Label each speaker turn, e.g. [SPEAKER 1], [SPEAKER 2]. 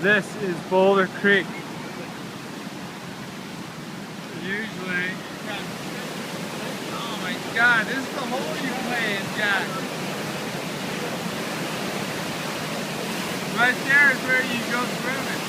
[SPEAKER 1] This is Boulder Creek. Usually, oh my God, this is the hole you play in, Jack. Right there is where you go swimming.